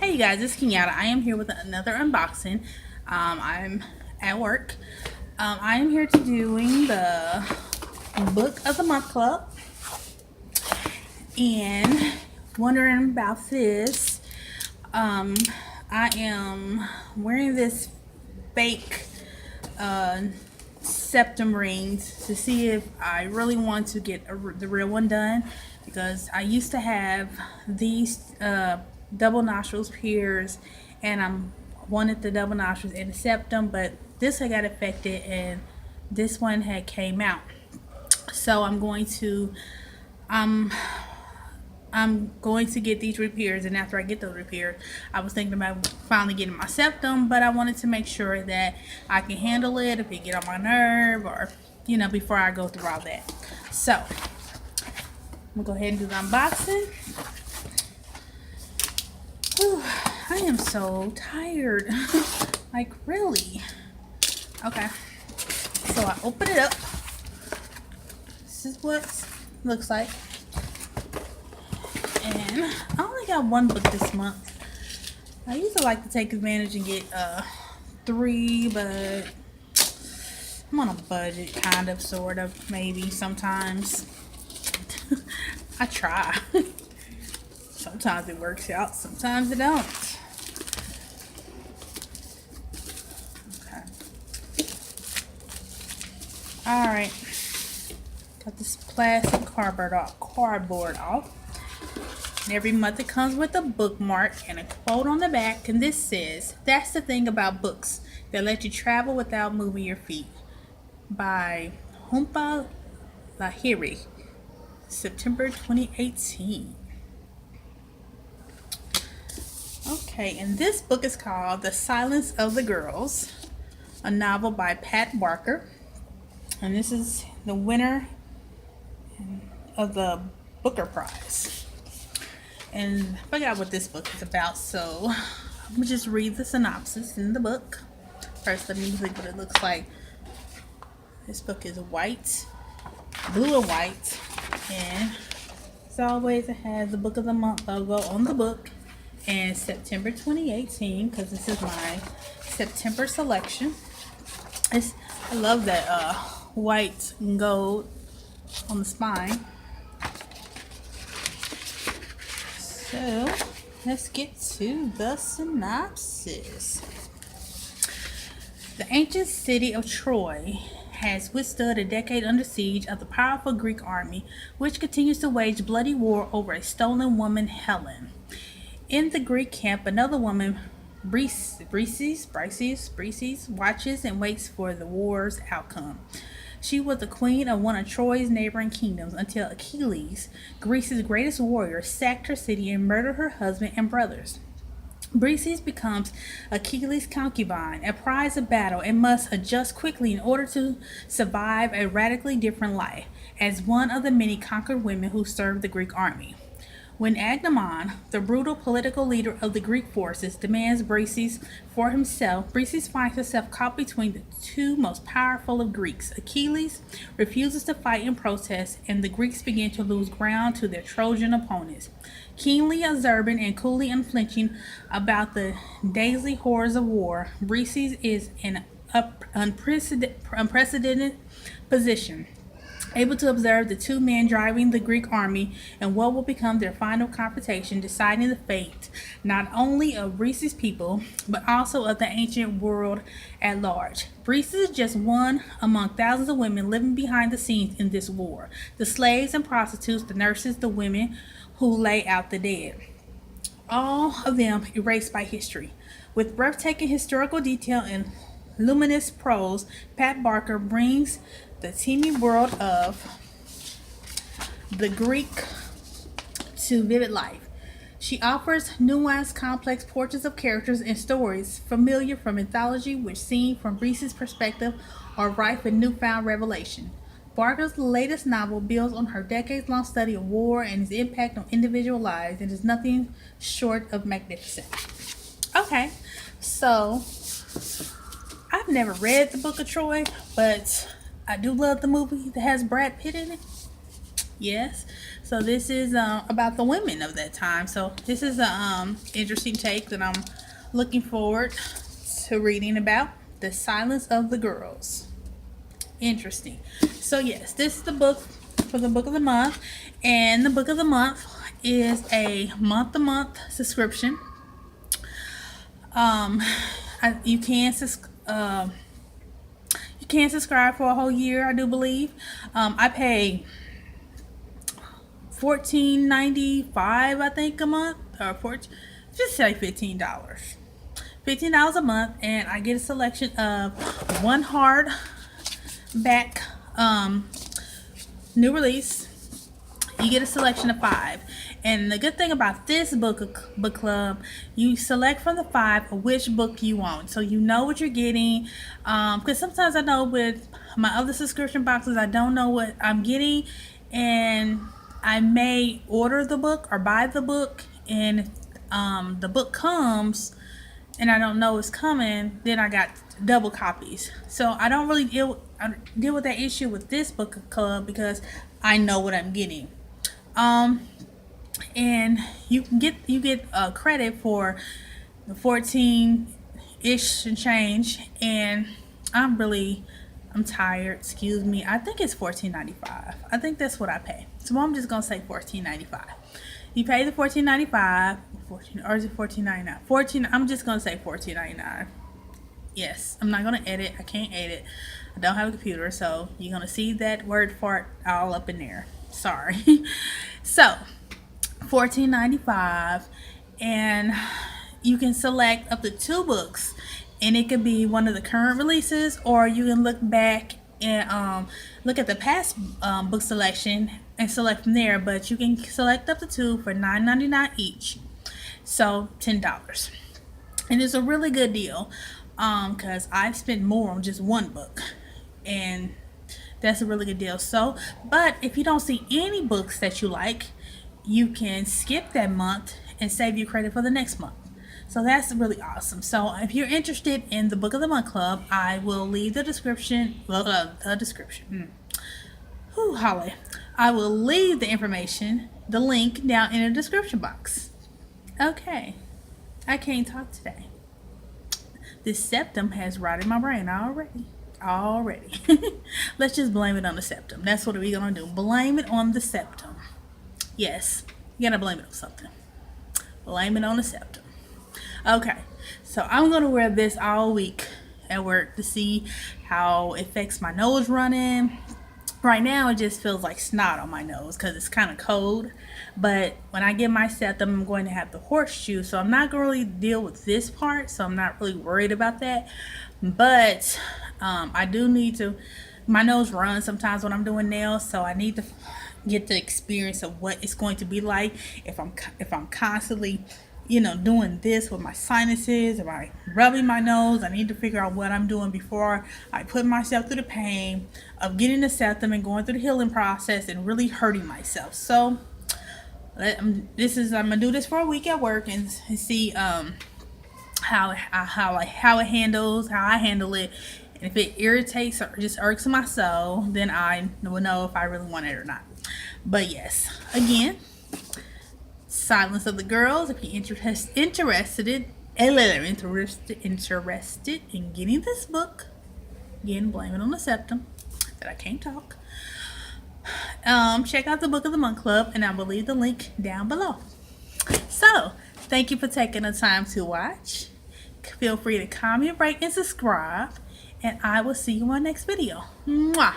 Hey you guys, it's Kenyatta. I am here with another unboxing. I'm at work. I am here to doing the Book of the Month Club and wondering about this. I am wearing this fake septum rings to see if I really want to get the real one done, because I used to have these double nostrils pierced, and I wanted the double nostrils and the septum, but this had got affected and this one had came out. So I'm going to get these repairs, and after I get those repairs, I was thinking about finally getting my septum, but I wanted to make sure that I can handle it if it get on my nerve, or before I go through all that. So I'm gonna go ahead and do the unboxing. Whew, I am so tired. Like, really? Okay, so I open it up. This is what it looks like. And I only got one book this month. I used to like to take advantage and get 3, but I'm on a budget, kind of, sort of, maybe, sometimes. I try. Sometimes it works out, sometimes it don't. Okay. Alright. Got this plastic cardboard off. And every month it comes with a bookmark and a quote on the back, and this says, "That's the thing about books. They let you travel without moving your feet." By Jhumpa Lahiri, September 2018. Okay, and this book is called The Silence of the Girls, a novel by Pat Barker. And this is the winner of the Booker Prize. And I forgot what this book is about, so I'm gonna just read the synopsis in the book. First, let me see what it looks like. This book is white, blue and white, and as always, it has the Book of the Month logo on the book and September 2018, because this is my September selection. I love that white and gold on the spine. So let's get to the synopsis. The ancient city of Troy has withstood a decade under siege of the powerful Greek army, which continues to wage bloody war over a stolen woman, Helen. In the Greek camp, another woman, Briseis, watches and waits for the war's outcome. She was the queen of one of Troy's neighboring kingdoms until Achilles, Greece's greatest warrior, sacked her city and murdered her husband and brothers. Briseis becomes Achilles' concubine, a prize of battle, and must adjust quickly in order to survive a radically different life as one of the many conquered women who served the Greek army. When Agamemnon, the brutal political leader of the Greek forces, demands Briseis for himself, Briseis finds herself caught between the two most powerful of Greeks. Achilles refuses to fight in protest, and the Greeks begin to lose ground to their Trojan opponents. Keenly observant and coolly unflinching about the daily horrors of war, Briseis is in an unprecedented position, able to observe the two men driving the Greek army and what will become their final confrontation, deciding the fate not only of Briseis' people, but also of the ancient world at large. Briseis is just one among thousands of women living behind the scenes in this war. The slaves and prostitutes, the nurses, the women who lay out the dead. All of them erased by history. With breathtaking historical detail and luminous prose, Pat Barker brings the teeming world of the Greek to vivid life. She offers nuanced, complex portraits of characters and stories familiar from mythology, which, seen from Briseis' perspective, are rife with newfound revelation. Barker's latest novel builds on her decades-long study of war and its impact on individual lives, and is nothing short of magnificent. Okay, so I've never read the Book of Troy, but I do love the movie that has Brad Pitt in it. Yes. So this is about the women of that time. So this is a interesting take that I'm looking forward to reading about. The Silence of the Girls. Interesting. So yes, this is the book for the book of the month, and the book of the month is a month-to-month subscription. You can subscribe for a whole year, I do believe. I pay $14.95, I think, a month, or just say $15. $15 a month, and I get a selection of one hardback new release. You get a selection of 5. And the good thing about this book club, you select from the 5 which book you want, so you know what you're getting. Because sometimes I know with my other subscription boxes, I don't know what I'm getting, and I may order the book or buy the book, and the book comes and I don't know it's coming, then I got double copies. So I don't really deal with that issue with this book club because I know what I'm getting. And you get credit for the 14-ish and change, and I'm tired, excuse me. I think it's $14.95. I think that's what I pay. So I'm just gonna say $14.95. You pay the $14.95, or is it $14.99? 14. I'm just gonna say $14.99. Yes, I'm not gonna edit. I can't edit. I don't have a computer, so you're gonna see that word fart all up in there. Sorry. So $14.95, and you can select up to 2 books, and it could be one of the current releases, or you can look back and look at the past book selection and select from there. But you can select up to 2 for $9.99 each, so $10. And it's a really good deal because I've spent more on just one book, and that's a really good deal. So, but if you don't see any books that you like, you can skip that month and save you credit for the next month. So that's really awesome. So if you're interested in the Book of the Month Club, I will leave the description. Holly. I will leave the information, the link, down in the description box. Okay. I can't talk today. This septum has rotted my brain already. Let's just blame it on the septum. That's what we're gonna do. Blame it on the septum. Yes, you gotta blame it on something. Blame it on the septum. Okay, so I'm gonna wear this all week at work to see how it affects my nose running. Right now, it just feels like snot on my nose because it's kind of cold. But when I get my septum, I'm going to have the horseshoe, so I'm not going to really deal with this part. So I'm not really worried about that. But I do need to. My nose runs sometimes when I'm doing nails, so I need to get the experience of what it's going to be like if I'm constantly, doing this with my sinuses, or I rubbing my nose. I need to figure out what I'm doing before I put myself through the pain of getting the septum and going through the healing process and really hurting myself. So I'm gonna do this for a week at work and see how it handles, how I handle it. And if it irritates or just irks my soul, then I will know if I really want it or not. But yes, again, Silence of the Girls. If you're interested in getting this book, again, blame it on the septum that I can't talk. Check out the Book of the Month Club, and I will leave the link down below. So, thank you for taking the time to watch. Feel free to comment, rate, and subscribe, and I will see you on the next video. Mwah!